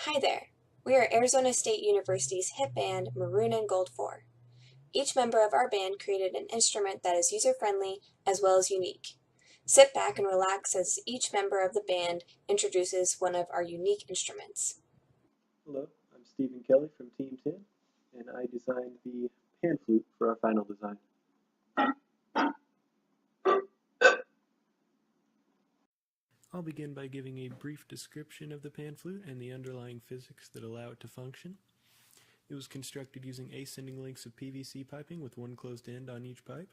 Hi there. We are Arizona State University's hip band Maroon and Gold 4. Each member of our band created an instrument that is user-friendly as well as unique. Sit back and relax as each member of the band introduces one of our unique instruments. Hello, I'm Stephen Kelly from Team 10, and I designed the pan flute for our final design. I'll begin by giving a brief description of the pan flute and the underlying physics that allow it to function. It was constructed using ascending lengths of PVC piping with one closed end on each pipe.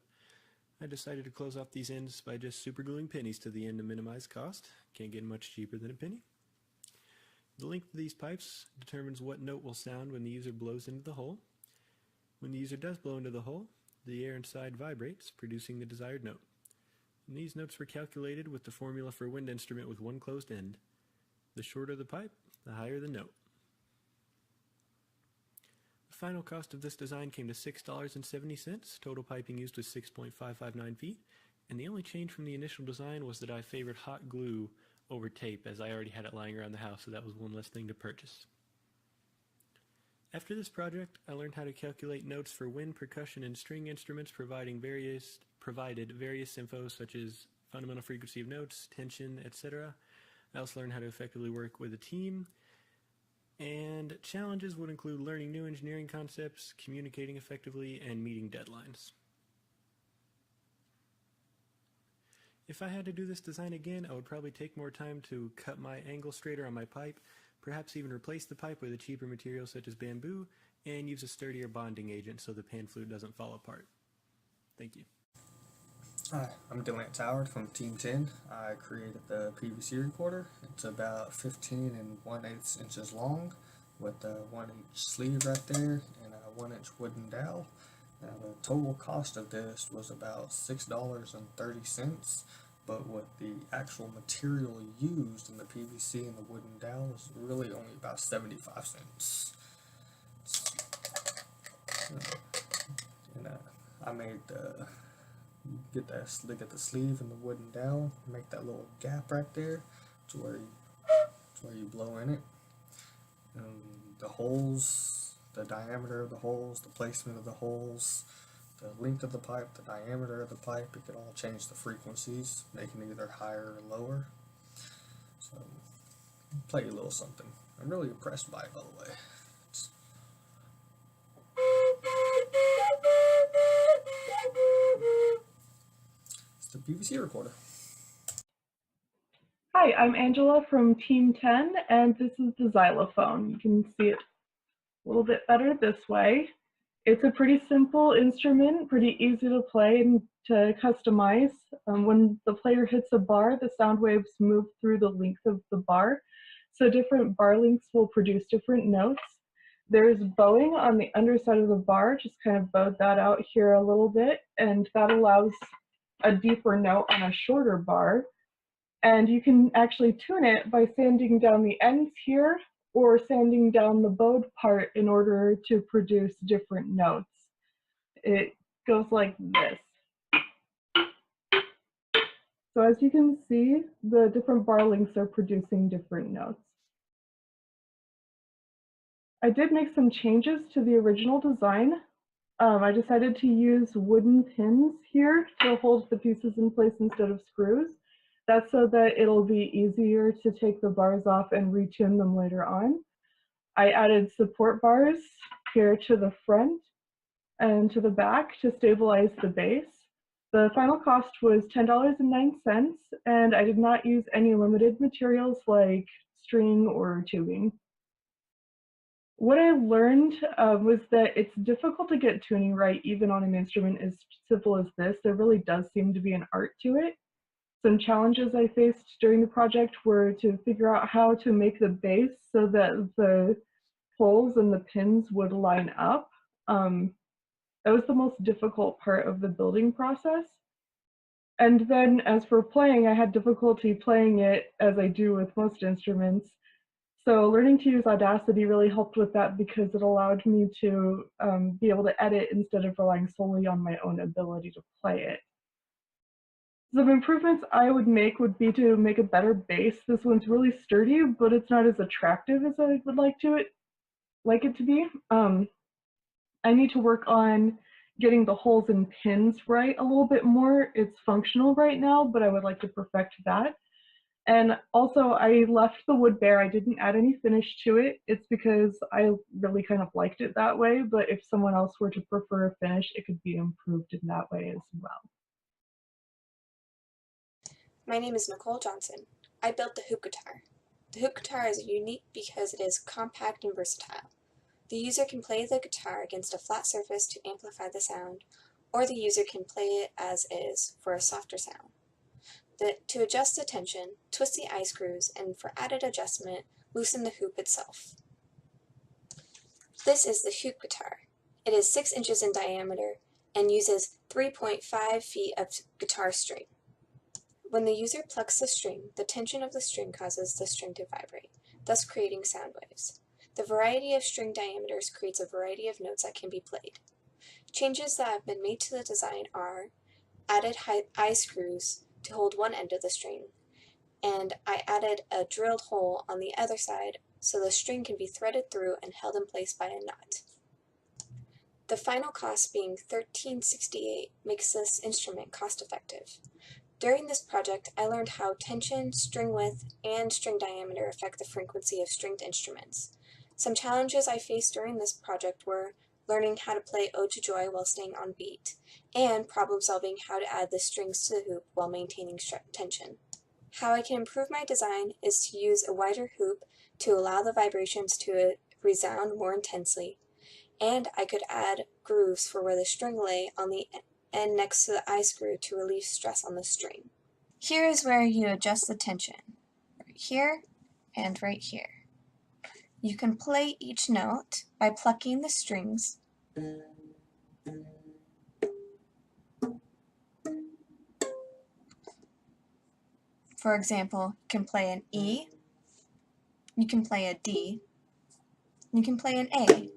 I decided to close off these ends by just supergluing pennies to the end to minimize cost. Can't get much cheaper than a penny. The length of these pipes determines what note will sound when the user blows into the hole. When the user does blow into the hole, the air inside vibrates, producing the desired note. And these notes were calculated with the formula for a wind instrument with one closed end. The shorter the pipe, the higher the note. The final cost of this design came to $6.70. Total piping used was 6.559 feet, and the only change from the initial design was that I favored hot glue over tape, as I already had it lying around the house, so that was one less thing to purchase. After this project, I learned how to calculate notes for wind, percussion, and string instruments, provided various info such as fundamental frequency of notes, tension, etc. I also learned how to effectively work with a team, and challenges would include learning new engineering concepts, communicating effectively, and meeting deadlines. If I had to do this design again, I would probably take more time to cut my angle straighter on my pipe, perhaps even replace the pipe with a cheaper material such as bamboo, and use a sturdier bonding agent so the pan flute doesn't fall apart. Thank you. Hi, I'm Delance Howard from Team 10. I created the PVC recorder. It's about 15 and 1/8 inches long with a 1-inch sleeve right there and a 1-inch wooden dowel. Now the total cost of this was about $6.30, but with the actual material used in the PVC and the wooden dowel was really only about 75 cents. And I made get the sleeve and the wooden dowel, make that little gap right there to where you blow in it. The holes, the diameter of the holes, the placement of the holes, the length of the pipe, the diameter of the pipe, it could all change the frequencies, making it either higher or lower. So play a little something. I'm really impressed by it, by the way. It's the PVC recorder. Hi, I'm Angela from Team 10, and this is the xylophone. You can see it a little bit better this way. It's a pretty simple instrument, pretty easy to play and to customize. When the player hits a bar, the sound waves move through the length of the bar, so different bar lengths will produce different notes. There's bowing on the underside of the bar, just kind of bowed that out here a little bit, and that allows a deeper note on a shorter bar. And you can actually tune it by sanding down the ends here or sanding down the bowed part in order to produce different notes. It goes like this. So as you can see, the different bar lengths are producing different notes. I did make some changes to the original design. I decided to use wooden pins here to hold the pieces in place instead of screws. That's so that it'll be easier to take the bars off and retune them later on. I added support bars here to the front and to the back to stabilize the base. The final cost was $10.09, and I did not use any limited materials like string or tubing. What I learned was that it's difficult to get tuning right even on an instrument as simple as this. There really does seem to be an art to it. Some challenges I faced during the project were to figure out how to make the base so that the holes and the pins would line up. That was the most difficult part of the building process. And then as for playing, I had difficulty playing it as I do with most instruments. So learning to use Audacity really helped with that because it allowed me to be able to edit instead of relying solely on my own ability to play it. Some improvements I would make would be to make a better base. This one's really sturdy, but it's not as attractive as I would like it to be. I need to work on getting the holes and pins right a little bit more. It's functional right now, but I would like to perfect that. And also, I left the wood bare. I didn't add any finish to it. It's because I really kind of liked it that way, but if someone else were to prefer a finish, it could be improved in that way as well. My name is Nicole Johnson. I built the hoop guitar. The hoop guitar is unique because it is compact and versatile. The user can play the guitar against a flat surface to amplify the sound, or the user can play it as is for a softer sound. To adjust the tension, twist the eye screws, and for added adjustment, loosen the hoop itself. This is the hoop guitar. It is 6 inches in diameter and uses 3.5 feet of guitar string. When the user plucks the string, the tension of the string causes the string to vibrate, thus creating sound waves. The variety of string diameters creates a variety of notes that can be played. Changes that have been made to the design are added eye screws to hold one end of the string, and I added a drilled hole on the other side so the string can be threaded through and held in place by a nut. The final cost being $13.68 makes this instrument cost-effective. During this project, I learned how tension, string width, and string diameter affect the frequency of stringed instruments. Some challenges I faced during this project were learning how to play Ode to Joy while staying on beat, and problem solving how to add the strings to the hoop while maintaining tension. How I can improve my design is to use a wider hoop to allow the vibrations to resound more intensely, and I could add grooves for where the string lay on the end next to the eye screw to relieve stress on the string. Here is where you adjust the tension, right here and right here. You can play each note by plucking the strings For example, you can play an E, you can play a D, you can play an A.